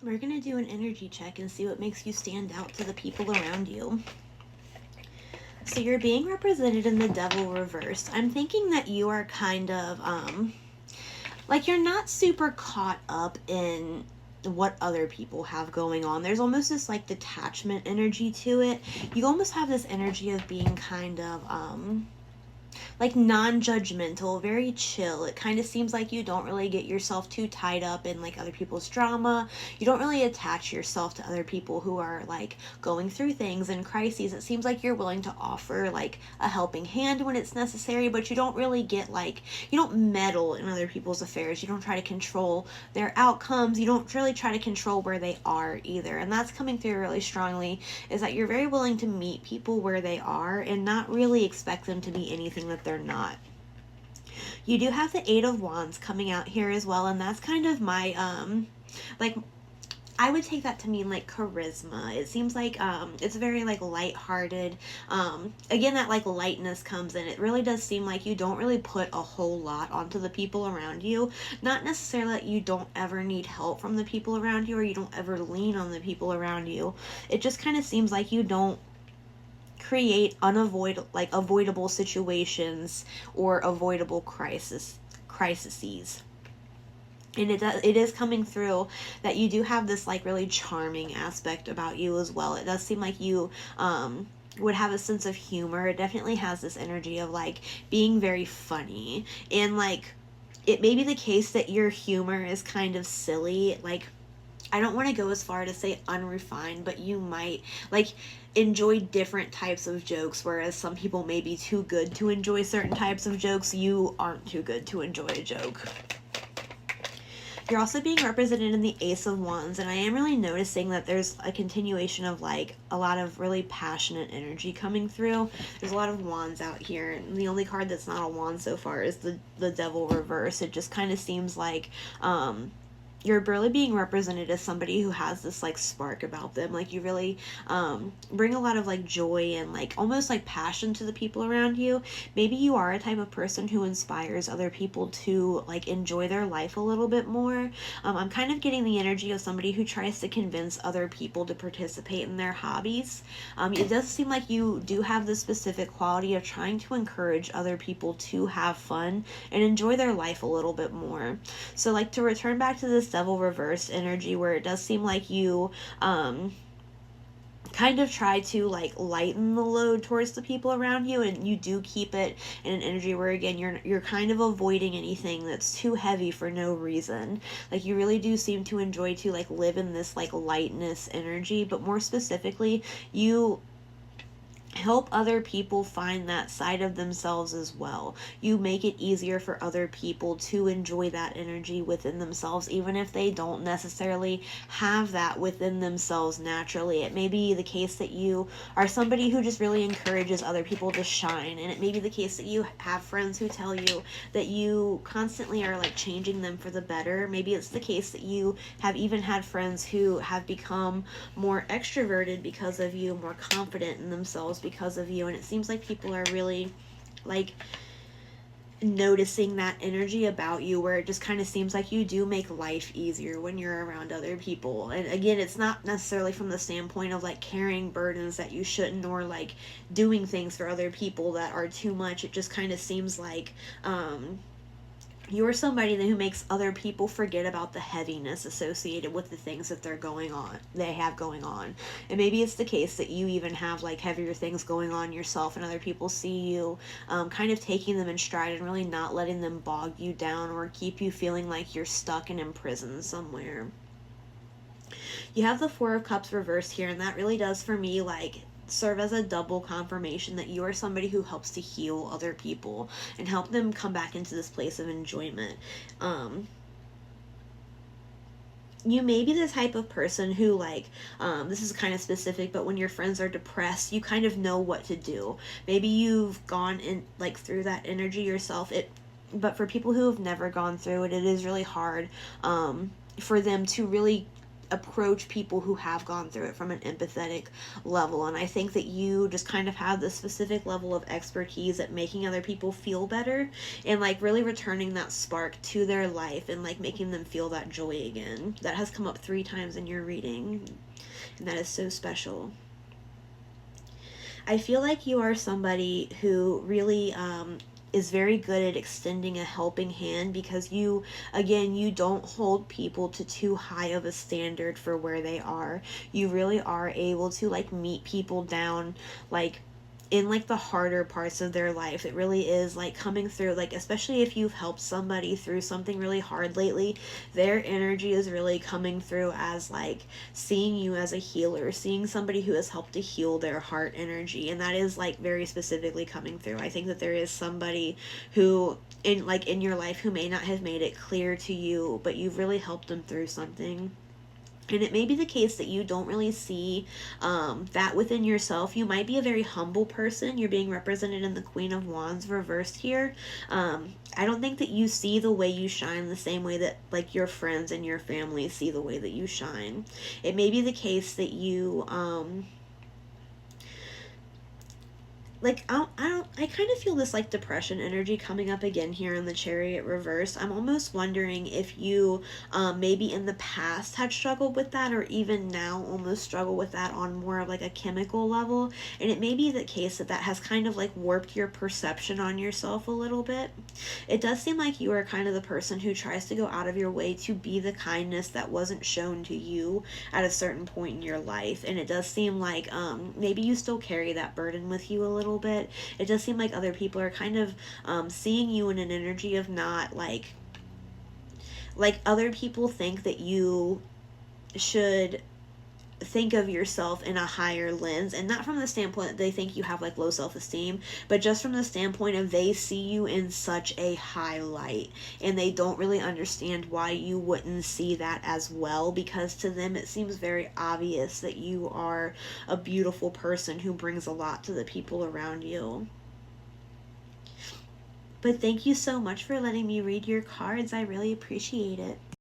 We're going to do an energy check and see what makes you stand out to the people around you. So you're being represented in the Devil reversed. I'm thinking that you are kind of, like, you're not super caught up in what other people have going on. There's almost this, like, detachment energy to it. You almost have this energy of being kind of, like non-judgmental, very chill. It kind of seems like you don't really get yourself too tied up in like other people's drama. You don't really attach yourself to other people who are like going through things and crises. It seems like you're willing to offer like a helping hand when it's necessary, but you don't really get like, you don't meddle in other people's affairs. You don't try to control their outcomes. You don't really try to control where they are either. And that's coming through really strongly, is that you're very willing to meet people where they are and not really expect them to be anything that they're not. You do have the Eight of Wands coming out here as well, and that's kind of my like, I would take that to mean like charisma. It seems like it's very like lighthearted. Again, that like lightness comes in. It really does seem like you don't really put a whole lot onto the people around you. Not necessarily that you don't ever need help from the people around you, or you don't ever lean on the people around you. It just kind of seems like you don't create avoidable situations or avoidable crises. And it is coming through that you do have this like really charming aspect about you as well. It does seem like you would have a sense of humor. It definitely has this energy of like being very funny, and like it may be the case that your humor is kind of silly. Like, I don't want to go as far to say unrefined, but you might like enjoy different types of jokes, whereas some people may be too good to enjoy certain types of jokes. You aren't too good to enjoy a joke. You're also being represented in the Ace of Wands, and I am really noticing that there's a continuation of like a lot of really passionate energy coming through. There's a lot of wands out here, and the only card that's not a wand so far is the Devil reverse. It just kind of seems like you're really being represented as somebody who has this like spark about them. Like, you really bring a lot of like joy and like almost like passion to the people around you. Maybe you are a type of person who inspires other people to like enjoy their life a little bit more. I'm kind of getting the energy of somebody who tries to convince other people to participate in their hobbies. It does seem like you do have the specific quality of trying to encourage other people to have fun and enjoy their life a little bit more. So like, to return back to this Devil reversed energy, where it does seem like you kind of try to like lighten the load towards the people around you, and you do keep it in an energy where again you're kind of avoiding anything that's too heavy for no reason. Like, you really do seem to enjoy to like live in this like lightness energy, but more specifically, you help other people find that side of themselves as well. You make it easier for other people to enjoy that energy within themselves, even if they don't necessarily have that within themselves naturally. It may be the case that you are somebody who just really encourages other people to shine, and it may be the case that you have friends who tell you that you constantly are like changing them for the better. Maybe it's the case that you have even had friends who have become more extroverted because of you, more confident in themselves because of you, and it seems like people are really like noticing that energy about you, where it just kind of seems like you do make life easier when you're around other people. And again, it's not necessarily from the standpoint of like carrying burdens that you shouldn't, or like doing things for other people that are too much. It just kind of seems like you're somebody who makes other people forget about the heaviness associated with the things that they have going on. And maybe it's the case that you even have like heavier things going on yourself, and other people see you kind of taking them in stride and really not letting them bog you down or keep you feeling like you're stuck and imprisoned somewhere. You have the Four of Cups reversed here, and that really does for me like serve as a double confirmation that you are somebody who helps to heal other people and help them come back into this place of enjoyment. You may be the type of person who like this is kind of specific, but when your friends are depressed, you kind of know what to do. Maybe you've gone in like through that energy yourself. But for people who have never gone through it, it is really hard for them to really approach people who have gone through it from an empathetic level. And I think that you just kind of have this specific level of expertise at making other people feel better and like really returning that spark to their life and like making them feel that joy again. That has come up 3 times in your reading, and that is so special. I feel like you are somebody who really is very good at extending a helping hand, because you, again, you don't hold people to too high of a standard for where they are. You really are able to like meet people down like in like the harder parts of their life. It really is like coming through, like especially if you've helped somebody through something really hard lately, their energy is really coming through as like seeing you as a healer, seeing somebody who has helped to heal their heart energy, and that is like very specifically coming through. I think that there is somebody who in your life who may not have made it clear to you, but you've really helped them through something. And it may be the case that you don't really see that within yourself. You might be a very humble person. You're being represented in the Queen of Wands reversed here. I don't think that you see the way you shine the same way that like your friends and your family see the way that you shine. It may be the case that you like I kind of feel this like depression energy coming up again here in the Chariot reverse. I'm almost wondering if you maybe in the past had struggled with that, or even now almost struggle with that on more of like a chemical level. And it may be the case that that has kind of like warped your perception on yourself a little bit. It does seem like you are kind of the person who tries to go out of your way to be the kindness that wasn't shown to you at a certain point in your life. And it does seem like maybe you still carry that burden with you a little bit. It does seem like other people are kind of seeing you in an energy of not like other people think that you should think of yourself in a higher lens, and not from the standpoint that they think you have like low self-esteem, but just from the standpoint of they see you in such a high light, and they don't really understand why you wouldn't see that as well, because to them it seems very obvious that you are a beautiful person who brings a lot to the people around you. But thank you so much for letting me read your cards. I really appreciate it.